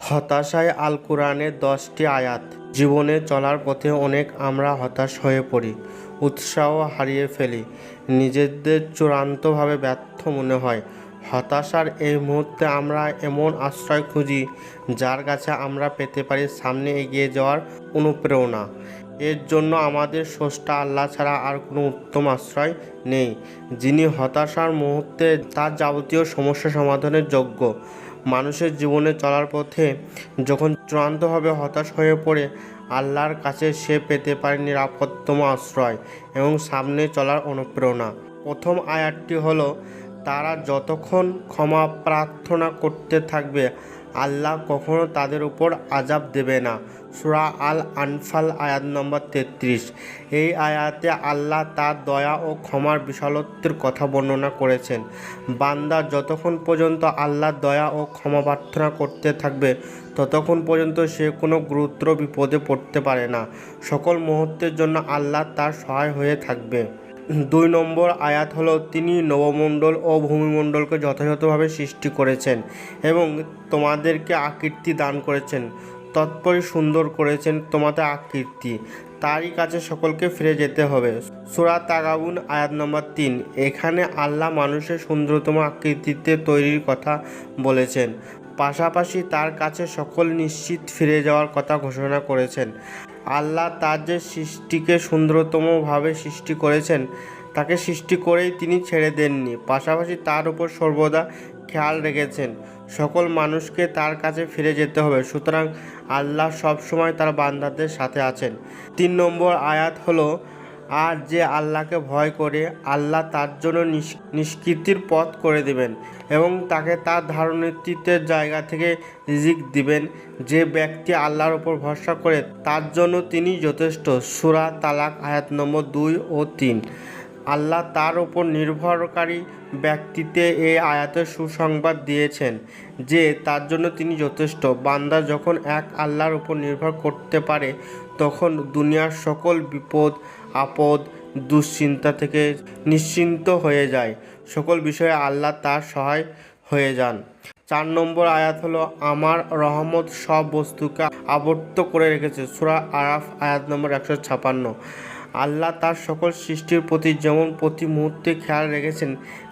হতাশায় আল কোরআনের 10টি আয়াত। জীবনে চলার পথে অনেক আমরা হতাশ হয়ে পড়ি, উৎসাহ হারিয়ে ফেলি, নিজেদের চূড়ান্তভাবে ব্যর্থ মনে হয়। হতাশার এই মুহূর্তে আমরা এমন আশ্রয় খুঁজি যার কাছে আমরা পেতে পারি সামনে এগিয়ে যাওয়ার অনুপ্রেরণা। এর জন্য আমাদের স্রষ্টা আল্লাহ ছাড়া আর কোনো উত্তম আশ্রয় নেই, যিনি হতাশার মুহূর্তে তার যাবতীয় সমস্যা সমাধানের যোগ্য। মানুষের জীবনে চলার পথে যখন চূড়ান্তভাবে হতাশ হয়ে পড়ে, আল্লাহর কাছে সে পেতে পারে নিরাপদতম আশ্রয় এবং সামনে চলার অনুপ্রেরণা। প্রথম আয়াতটি হলো, তারা যতক্ষণ ক্ষমা প্রার্থনা করতে থাকবে আল্লাহ কখনো তাদের উপর আযাব দেবে না। সূরা আল আনফাল আয়াত নম্বর 33। এই আয়াতে আল্লাহ তার দয়া ও ক্ষমার বিশালত্বের কথা বর্ণনা করেছেন। বান্দা যতক্ষণ পর্যন্ত আল্লাহর দয়া ও ক্ষমা প্রার্থনা করতে থাকবে ততক্ষণ পর্যন্ত সে কোনো গুরুতর বিপদে পড়তে পারে না। সকল মুহূর্তের জন্য আল্লাহ তার সহায় হয়ে থাকবে। 2 নম্বর আয়াত হলো, তিনি নবমণ্ডল ও ভূমিমণ্ডলকে যথাযথভাবে সৃষ্টি করেছেন এবং তোমাদেরকে আকৃতি দান করেছেন, তৎপরই সুন্দর করেছেন তোমাদের আকৃতি। তারই কাছে সকলকে ফিরে যেতে হবে। সূরা তাগাবুন আয়াত নম্বর 3। এখানে আল্লাহ মানুষের সুন্দরতম আকৃতিতে তৈরির কথা বলেছেন, পাশাপাশি তার কাছে সকল নিশ্চিত ফিরে যাওয়ার কথা ঘোষণা করেছেন। আল্লাহ তার যে সৃষ্টিকে সুন্দরতমভাবে সৃষ্টি করেছেন তাকে সৃষ্টি করেই তিনি ছেড়ে দেননি, পাশাপাশি তার উপর সর্বদা খেয়াল রেখেছেন সকল মানুষকে তার কাছে ফিরে যেতে হবে। সুতরাং আল্লাহ সবসময় তার বান্দাদের সাথে আছেন। 3 নম্বর আয়াত হলো, আর যে আল্লাহকে ভয় করে আল্লাহ তার জন্য নিষ্কৃতির পথ করে দেবেন এবং তাকে তার ধারণাতীতের জায়গা থেকে রিজিক দিবেন। যে ব্যক্তি আল্লাহর উপর ভরসা করে তার জন্য তিনি যথেষ্ট। সূরা তালাক আয়াত নম্বর 2 ও 3। আল্লাহ তার উপর নির্ভরকারী ব্যক্তিতে এই আয়াতের সুসংবাদ দিয়েছেন যে তার জন্য তিনি যথেষ্ট। বান্দা যখন এক আল্লাহর উপর নির্ভর করতে পারে তখন দুনিয়ার সকল বিপদ আপদ দুশ্চিন্তা থেকে নিশ্চিন্ত হয়ে যায়। সকল বিষয়ে আল্লাহ তার সহায় হয়ে যান। 4 নম্বর আয়াত হলো, আমার রহমত সব বস্তুকে আবদ্ধ করে রেখেছে। সূরা আরাফ আয়াত নম্বর 156। আল্লাহ তার সকল সৃষ্টির প্রতি যেমন প্রতি মুহূর্তে খেয়াল রেখেছেন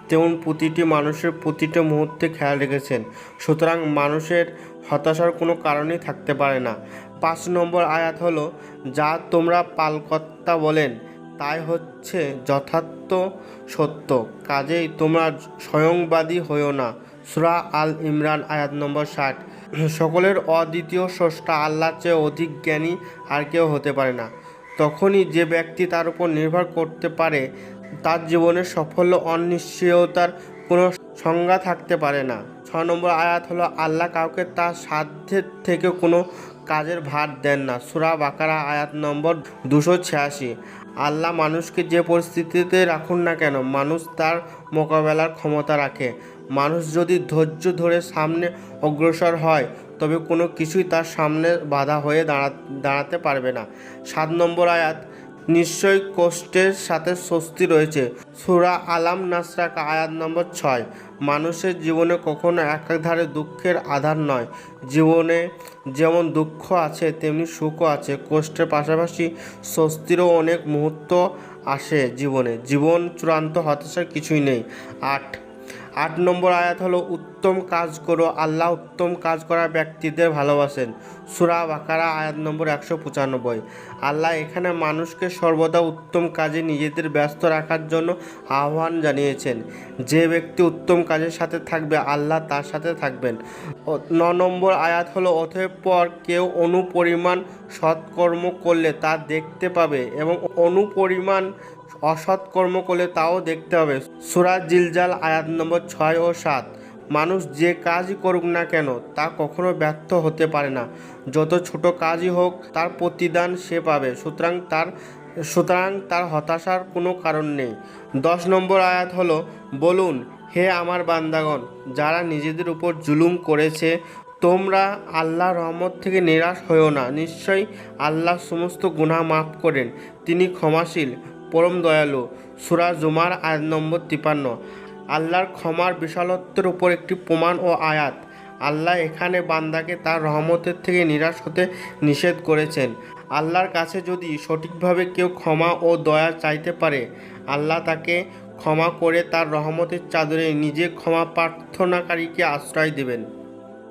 তেমন প্রতিটি মানুষের প্রতিটা মুহূর্তে খেয়াল রেখেছেন। সুতরাং মানুষের হতাশার কোনো কারণই থাকতে পারে না। 5 নম্বর আয়াত হলো, যা তোমরা পালকর্তা বলেন তাই হচ্ছে যথার্থ সত্য, কাজেই তোমরা স্বয়ংবাদী হইও না। সূরা আল ইমরান আয়াত নম্বর 60। সকলের অদ্বিতীয় স্রষ্টা আল্লাহর চেয়ে অধিক জ্ঞানী আর কেউ হতে পারে না। তখনই যে ব্যক্তি তার উপর নির্ভর করতে পারে তার জীবনে সাফল্য অনিশ্চয়তার কোনো সংজ্ঞা থাকতে পারে না। 6 নম্বর আয়াত হলো, আল্লাহ কাউকে তার সাধ্যের থেকে কোনো কাজের ভার দেন না। সূরা বাকারা আয়াত নম্বর 286। আল্লাহ মানুষকে যে পরিস্থিতিতে রাখুন না কেন মানুষ তার মোকাবেলার ক্ষমতা রাখে। মানুষ যদি ধৈর্য ধরে সামনে অগ্রসর হয় তবে কোনো কিছুই তার সামনে বাধা হয়ে দাঁড়াতে পারবে না। 7 নম্বর আয়াত, নিশ্চয়ই কষ্টের সাথে স্বস্তি রয়েছে। সূরা আলাম নাসরাকা আয়াত নম্বর 6। মানুষের জীবনে কখনো একাধারে দুঃখের আধার নয়। জীবনে যেমন দুঃখ আছে তেমনি সুখও আছে। কষ্টের পাশাপাশি স্বস্তিরও অনেক মুহূর্ত আসে জীবনে। জীবন চূড়ান্ত হতাশার কিছুই নেই। 8 নম্বর আয়াত হলো, উত্তম কাজ করো, আল্লাহ উত্তম কাজ করা ব্যক্তিদের ভালোবাসেন। সূরা বাকারা আয়াত নম্বর 195। আল্লাহ এখানে মানুষকে সর্বদা উত্তম কাজে নিজেদের ব্যস্ত রাখার জন্য আহ্বান জানিয়েছেন। যে ব্যক্তি উত্তম কাজের সাথে থাকবে আল্লাহ তার সাথে থাকবেন। 9 নম্বর আয়াত হলো, অতঃপর কেউ অনুপরিমাণ সৎকর্ম করলে তা দেখতে পাবে এবং অনুপরিমাণ অসৎকর্ম করলে তাও দেখতে হবে। সূরা জিলজাল আয়াত নম্বর 6 ও 7। মানুষ যে কাজই করুক না কেন তা কখনো ব্যর্থ হতে পারে না। যত ছোট কাজই হোক তার প্রতিদান সে পাবে। সুতরাং তার হতাশার কোনো কারণ নেই। 10 নম্বর আয়াত হলো, বলুন হে আমার বান্দাগণ যারা নিজেদের উপর জুলুম করেছে, তোমরা আল্লাহর রহমত থেকে নিরাশ হইও না। নিশ্চয়ই আল্লাহ সমস্ত গুনাহ মাফ করেন, তিনি ক্ষমাশীল পরম দয়ালু। সূরা জুমার আয়াত নম্বর 53। আল্লাহর ক্ষমার বিশালত্বের উপর একটি প্রমাণ ও আয়াত। আল্লাহ এখানে বান্দাকে তার রহমতের থেকে নিরাশ হতে নিষেধ করেছেন। আল্লাহর কাছে যদি সঠিকভাবে কেউ ক্ষমা ও দয়া চাইতে পারে, আল্লাহ তাকে ক্ষমা করে তার রহমতের চাদরে নিজে ক্ষমা প্রার্থনাকারীকে আশ্রয় দেবেন।